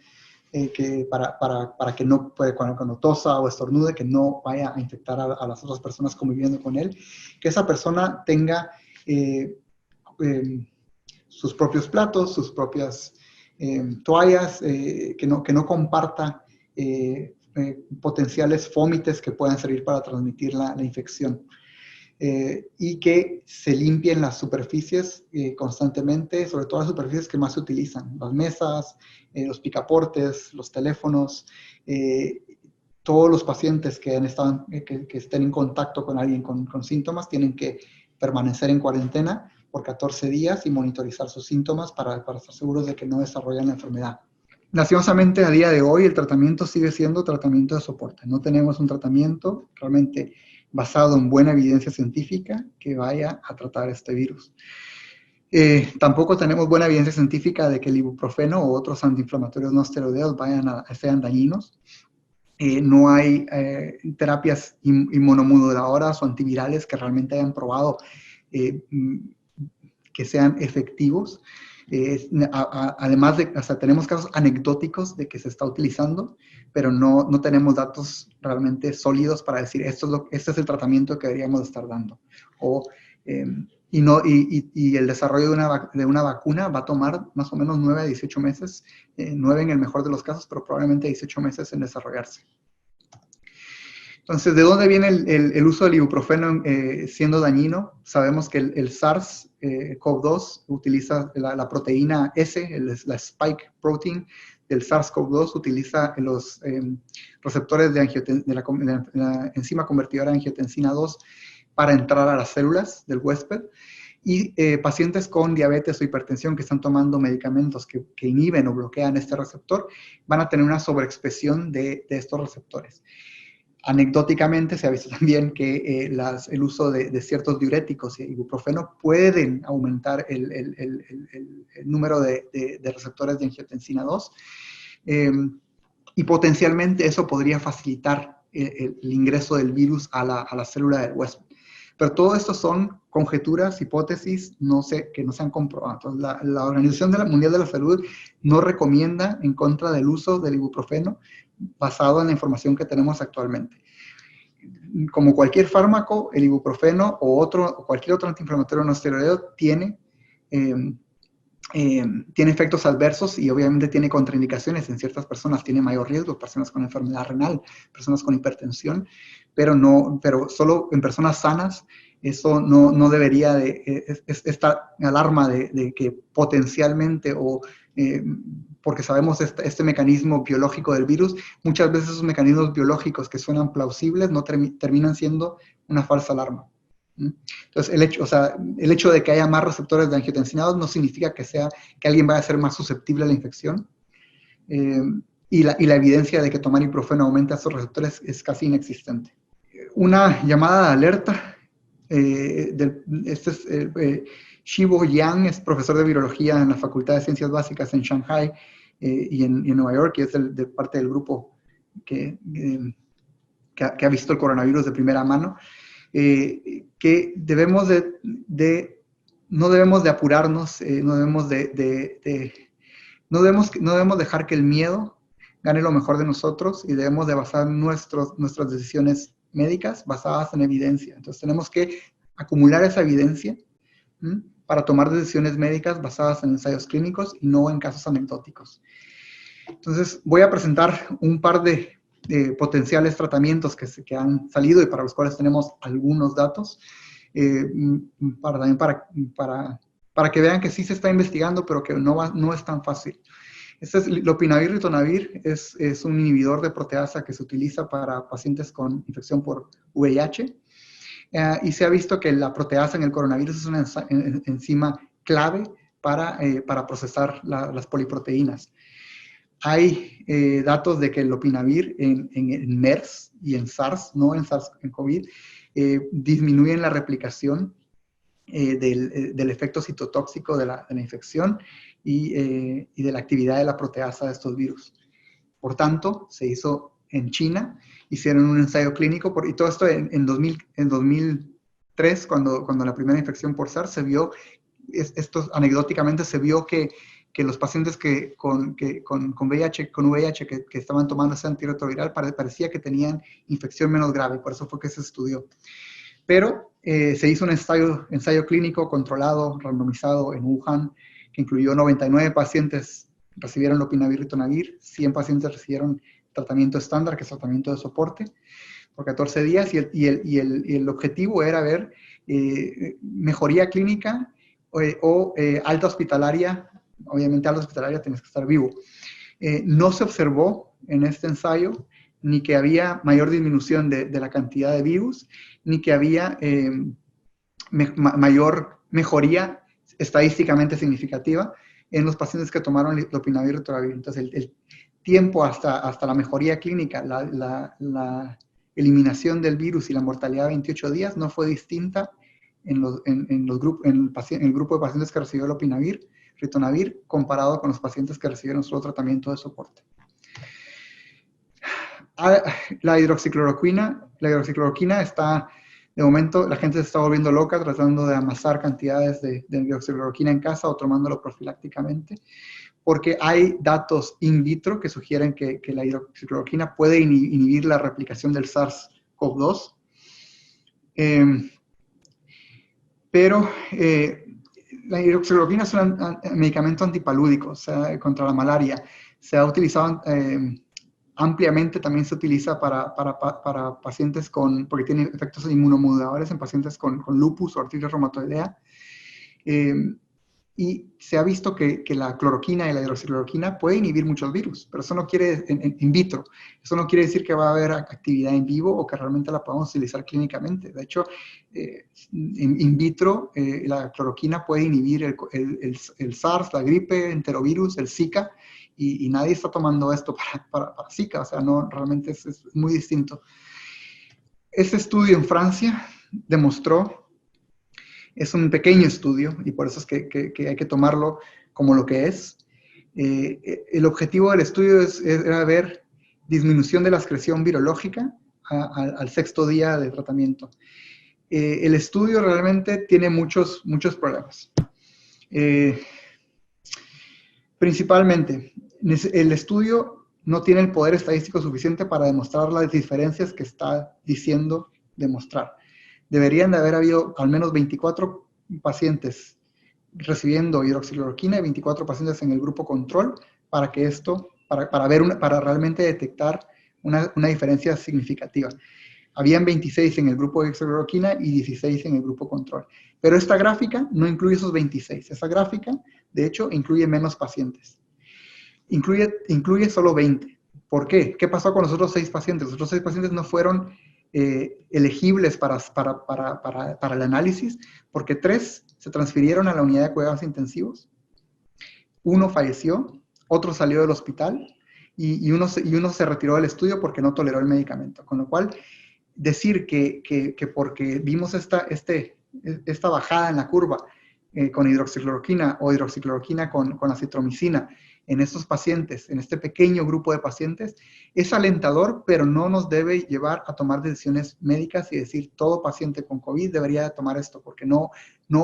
para que no, cuando tosa o estornude, que no vaya a infectar a las otras personas conviviendo con él, que esa persona tenga sus propios platos, sus propias toallas, que no comparta potenciales fómites que puedan servir para transmitir la infección. Y que se limpien las superficies constantemente, sobre todo las superficies que más se utilizan, las mesas, los picaportes, los teléfonos. Todos los pacientes que estén en contacto con alguien con síntomas tienen que permanecer en cuarentena por 14 días y monitorizar sus síntomas para estar seguros de que no desarrollan la enfermedad. Lastimosamente, a día de hoy, el tratamiento sigue siendo tratamiento de soporte. No tenemos un tratamiento realmente basado en buena evidencia científica que vaya a tratar este virus. Tampoco tenemos buena evidencia científica de que el ibuprofeno o otros antiinflamatorios no esteroideos sean dañinos. No hay terapias inmunomoduladoras o antivirales que realmente hayan probado que sean efectivos. Además tenemos casos anecdóticos de que se está utilizando, pero no tenemos datos realmente sólidos para decir este es el tratamiento que deberíamos estar dando. Y el desarrollo de una vacuna va a tomar más o menos 9 a 18 meses, 9 en el mejor de los casos, pero probablemente 18 meses en desarrollarse. Entonces, ¿de dónde viene el uso del ibuprofeno siendo dañino? Sabemos que el SARS-CoV-2 utiliza la proteína S, la spike protein del SARS-CoV-2, utiliza los receptores de la enzima convertidora de angiotensina 2 para entrar a las células del huésped. Y pacientes con diabetes o hipertensión que están tomando medicamentos que inhiben o bloquean este receptor van a tener una sobreexpresión de estos receptores. Anecdóticamente se ha visto también que el uso de ciertos diuréticos y ibuprofeno pueden aumentar el número de receptores de angiotensina 2 y potencialmente eso podría facilitar el ingreso del virus a la célula del huésped. Pero todo esto son conjeturas, hipótesis, que no se han comprobado. Entonces, la Organización Mundial de la Salud no recomienda en contra del uso del ibuprofeno basado en la información que tenemos actualmente. Como cualquier fármaco, el ibuprofeno o cualquier otro antiinflamatorio no esteroideo tiene efectos adversos y obviamente tiene contraindicaciones. En ciertas personas tiene mayor riesgo, personas con enfermedad renal, personas con hipertensión, pero solo en personas sanas. Eso no debería de, esta alarma de que potencialmente porque sabemos este mecanismo biológico del virus. Muchas veces esos mecanismos biológicos que suenan plausibles no terminan siendo una falsa alarma. Entonces, el hecho de que haya más receptores de angiotensinados no significa que alguien vaya a ser más susceptible a la infección. Y la evidencia de que tomar ibuprofeno aumenta esos receptores es casi inexistente. Una llamada de alerta, Shibo Yang es profesor de virología en la Facultad de Ciencias Básicas en Shanghai y en Nueva York, y es de parte del grupo que ha visto el coronavirus de primera mano, que no debemos de apurarnos, no debemos dejar que el miedo gane lo mejor de nosotros, y debemos de basar nuestras decisiones médicas basadas en evidencia. Entonces tenemos que acumular esa evidencia para tomar decisiones médicas basadas en ensayos clínicos y no en casos anecdóticos. Entonces voy a presentar un par de potenciales tratamientos que han salido y para los cuales tenemos algunos datos, para que vean que sí se está investigando, pero que no es tan fácil. Este es lopinavir ritonavir, es un inhibidor de proteasa que se utiliza para pacientes con infección por VIH, y se ha visto que la proteasa en el coronavirus es una enzima clave para procesar las poliproteínas. Hay datos de que el lopinavir en MERS y en SARS, no en SARS-CoV, disminuyen la replicación del efecto citotóxico de la infección y de la actividad de la proteasa de estos virus. Por tanto, se hizo en China, hicieron un ensayo clínico, y todo esto en 2003, cuando la primera infección por SARS se vio, anecdóticamente se vio que los pacientes con VIH que estaban tomando ese antirretroviral parecía que tenían infección menos grave, por eso fue que se estudió. Pero se hizo un ensayo clínico controlado, randomizado en Wuhan, que incluyó 99 pacientes recibieron lopinavir ritonavir, 100 pacientes recibieron tratamiento estándar, que es tratamiento de soporte, por 14 días, y el objetivo era ver mejoría clínica o alta hospitalaria. Obviamente alta hospitalaria tienes que estar vivo. No se observó en este ensayo ni que había mayor disminución de la cantidad de virus, ni que había mayor mejoría estadísticamente significativa en los pacientes que tomaron lopinavir ritonavir. Entonces, el tiempo hasta la mejoría clínica, la eliminación del virus y la mortalidad de 28 días no fue distinta en el grupo de pacientes que recibió lopinavir ritonavir comparado con los pacientes que recibieron solo tratamiento de soporte. La hidroxicloroquina está, de momento, la gente se está volviendo loca tratando de amasar cantidades de hidroxicloroquina en casa o tomándolo profilácticamente, porque hay datos in vitro que sugieren que la hidroxicloroquina puede inhibir la replicación del SARS-CoV-2. Pero la hidroxicloroquina es un medicamento antipalúdico, o sea, contra la malaria. Se ha utilizado ampliamente, también se utiliza para pacientes porque tiene efectos inmunomoduladores en pacientes con lupus o artritis reumatoidea. Y se ha visto que la cloroquina y la hidroxicloroquina pueden inhibir muchos virus, pero eso no quiere, in vitro, eso no quiere decir que va a haber actividad en vivo o que realmente la podamos utilizar clínicamente. De hecho, in vitro, la cloroquina puede inhibir el SARS, la gripe, enterovirus, el Zika, y nadie está tomando esto para Zika, o sea, no, realmente es muy distinto. Este estudio en Francia demostró, es un pequeño estudio, y por eso es que hay que tomarlo como lo que es. El objetivo del estudio era ver disminución de la excreción virológica al 6º día de tratamiento. El estudio realmente tiene muchos problemas. Principalmente, el estudio no tiene el poder estadístico suficiente para demostrar las diferencias que está diciendo demostrar. Deberían de haber habido al menos 24 pacientes recibiendo hidroxicloroquina y 24 pacientes en el grupo control para realmente detectar una diferencia significativa. Habían 26 en el grupo de hidroxicloroquina y 16 en el grupo control. Pero esta gráfica no incluye esos 26. Esa gráfica, de hecho, incluye menos pacientes. incluye solo 20. ¿Por qué? ¿Qué pasó con los otros 6 pacientes? Los otros 6 pacientes no fueron elegibles para el análisis porque 3 se transfirieron a la unidad de cuidados intensivos, 1 falleció, otro salió del hospital y uno se retiró del estudio porque no toleró el medicamento. Con lo cual, decir que porque vimos esta bajada en la curva con hidroxicloroquina o hidroxicloroquina con acitromicina en estos pacientes, en este pequeño grupo de pacientes, es alentador, pero no nos debe llevar a tomar decisiones médicas y decir todo paciente con COVID debería tomar esto, porque no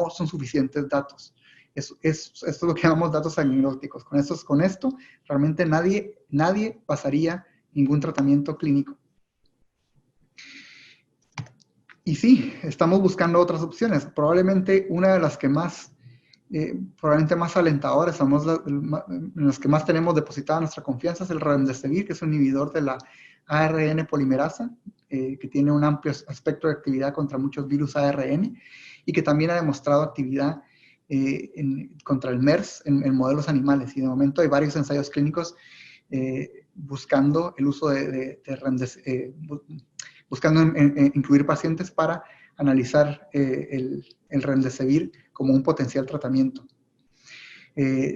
son suficientes datos. Esto es lo que llamamos datos anecdóticos. Con esto realmente nadie pasaría ningún tratamiento clínico. Y sí, estamos buscando otras opciones. Probablemente una de las que probablemente más alentadoras, en las que más tenemos depositada nuestra confianza es el remdesivir, que es un inhibidor de la ARN polimerasa, que tiene un amplio espectro de actividad contra muchos virus ARN y que también ha demostrado actividad contra el MERS en modelos animales. Y de momento hay varios ensayos clínicos buscando el uso de remdesivir, buscando incluir pacientes para analizar el remdesivir como un potencial tratamiento.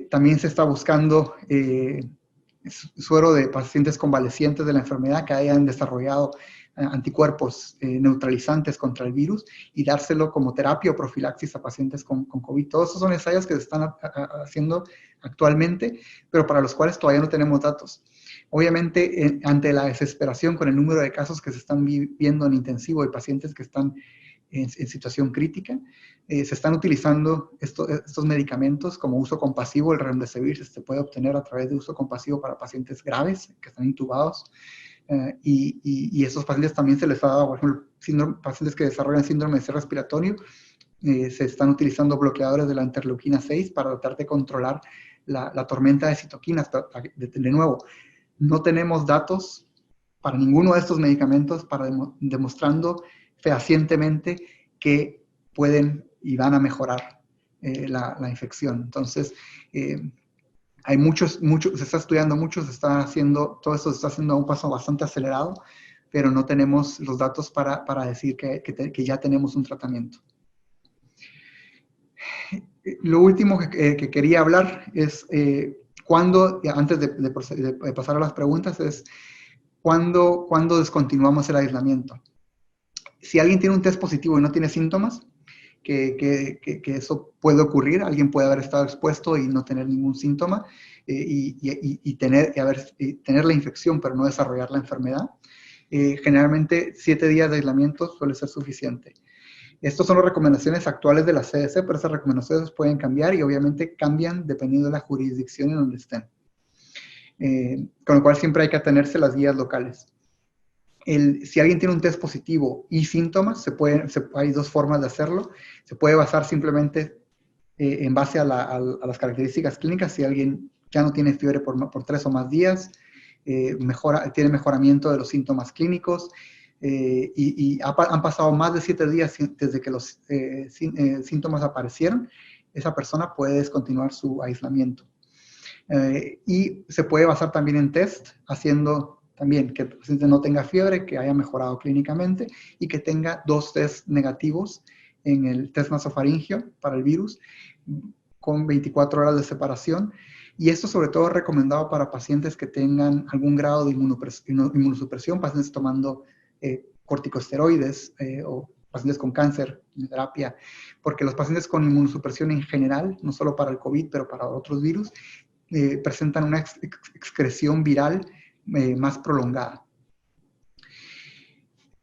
También se está buscando suero de pacientes convalecientes de la enfermedad que hayan desarrollado anticuerpos neutralizantes contra el virus y dárselo como terapia o profilaxis a pacientes con COVID. Todos esos son ensayos que se están haciendo actualmente, pero para los cuales todavía no tenemos datos. Obviamente, ante la desesperación con el número de casos que se están viendo en intensivo y pacientes que están en situación crítica, se están utilizando estos medicamentos como uso compasivo. El remdesivir se puede obtener a través de uso compasivo para pacientes graves que están intubados. Y esos pacientes también se les ha dado, por ejemplo, pacientes que desarrollan síndrome de cierre respiratorio, se están utilizando bloqueadores de la interleuquina 6 para tratar de controlar la tormenta de citoquinas. De nuevo, no tenemos datos para ninguno de estos medicamentos demostrando fehacientemente que pueden y van a mejorar la infección. Entonces, hay se está estudiando mucho, todo esto se está haciendo a un paso bastante acelerado, pero no tenemos los datos para decir que ya tenemos un tratamiento. Lo último que quería hablar es antes de pasar a las preguntas, es cuándo descontinuamos el aislamiento. Si alguien tiene un test positivo y no tiene síntomas, que eso puede ocurrir, alguien puede haber estado expuesto y no tener ningún síntoma y tener la infección pero no desarrollar la enfermedad. Generalmente 7 días de aislamiento suele ser suficiente. Estas son las recomendaciones actuales de la CDC, pero esas recomendaciones pueden cambiar y obviamente cambian dependiendo de la jurisdicción en donde estén. Con lo cual siempre hay que atenerse a las guías locales. Si alguien tiene un test positivo y síntomas, hay 2 formas de hacerlo. Se puede basar simplemente en base a las características clínicas. Si alguien ya no tiene fiebre por 3 o más días, tiene mejoramiento de los síntomas clínicos han pasado más de 7 días desde que los síntomas aparecieron, esa persona puede descontinuar su aislamiento. Y se puede basar también en test, haciendo también que el paciente no tenga fiebre, que haya mejorado clínicamente y que tenga 2 test negativos en el test nasofaringeo para el virus con 24 horas de separación. Y esto sobre todo es recomendado para pacientes que tengan algún grado de inmunosupresión, pacientes tomando corticosteroides o pacientes con cáncer, terapia, porque los pacientes con inmunosupresión en general, no solo para el COVID, pero para otros virus, presentan una excreción viral más prolongada.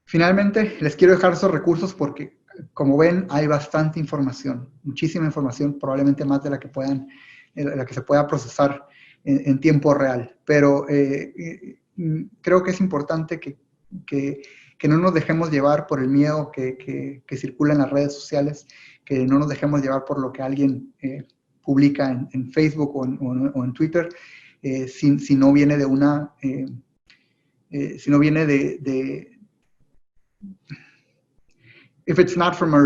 Finalmente, les quiero dejar esos recursos porque, como ven, hay bastante información, muchísima información, probablemente más de la que se pueda procesar en tiempo real. Pero creo que es importante que no nos dejemos llevar por el miedo que circula en las redes sociales, que no nos dejemos llevar por lo que alguien publica en Facebook o en Twitter, si no viene de una, si no viene if it's not from a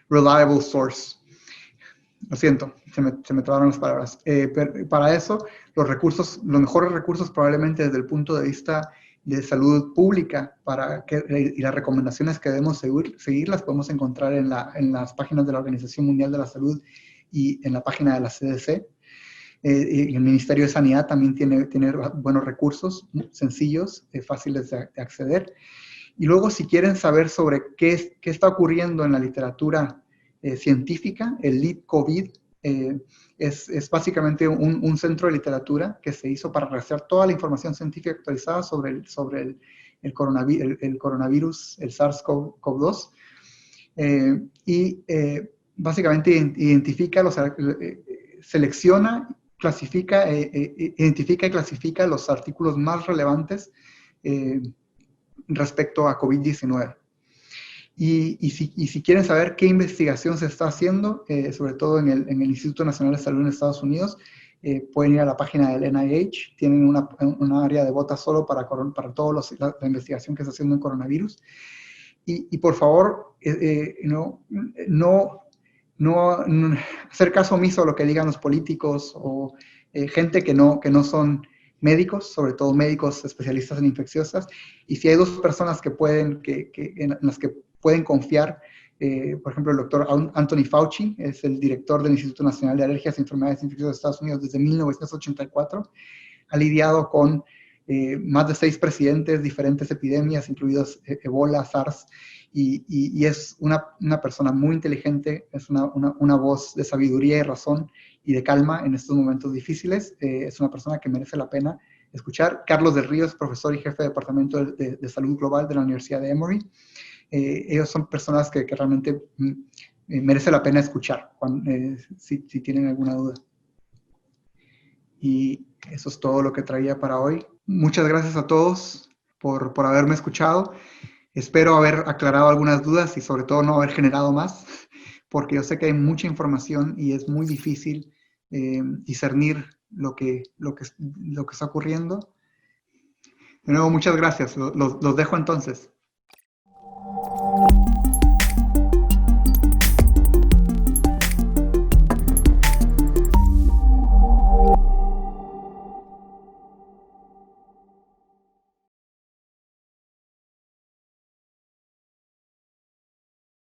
reliable source. Lo siento, se me trabaron las palabras. Para eso, los mejores recursos probablemente desde el punto de vista de salud pública y las recomendaciones que debemos seguir las podemos encontrar en las páginas de la Organización Mundial de la Salud y en la página de la CDC. Y el Ministerio de Sanidad también tiene buenos recursos, sencillos, fáciles de acceder. Y luego, si quieren saber sobre qué está ocurriendo en la literatura científica, el LeadCovid es básicamente un centro de literatura que se hizo para rastrear toda la información científica actualizada sobre el coronavirus, el SARS-CoV-2, básicamente identifica, selecciona, identifica y clasifica los artículos más relevantes respecto a COVID-19. Y si quieren saber qué investigación se está haciendo, sobre todo en el Instituto Nacional de Salud en Estados Unidos, pueden ir a la página del NIH, tienen una área de bota solo para toda la investigación que se está haciendo en coronavirus. Y por favor, no hacer caso omiso a lo que digan los políticos o gente que no son médicos, sobre todo médicos especialistas en infecciosas. Y si hay dos personas en las que pueden confiar, por ejemplo, el doctor Anthony Fauci, es el director del Instituto Nacional de Alergias y Enfermedades Infecciosas de Estados Unidos desde 1984, ha lidiado con más de 6 presidentes, diferentes epidemias, incluidos Ebola, SARS, y es una persona muy inteligente, es una voz de sabiduría y razón y de calma en estos momentos difíciles. Es una persona que merece la pena escuchar. Carlos del Río es profesor y jefe de Departamento de Salud Global de la Universidad de Emory. Ellos son personas que realmente merece la pena escuchar si tienen alguna duda. Y eso es todo lo que traía para hoy. Muchas gracias a todos por haberme escuchado. Espero haber aclarado algunas dudas y sobre todo no haber generado más, porque yo sé que hay mucha información y es muy difícil discernir lo que está ocurriendo. De nuevo, muchas gracias. Los dejo entonces.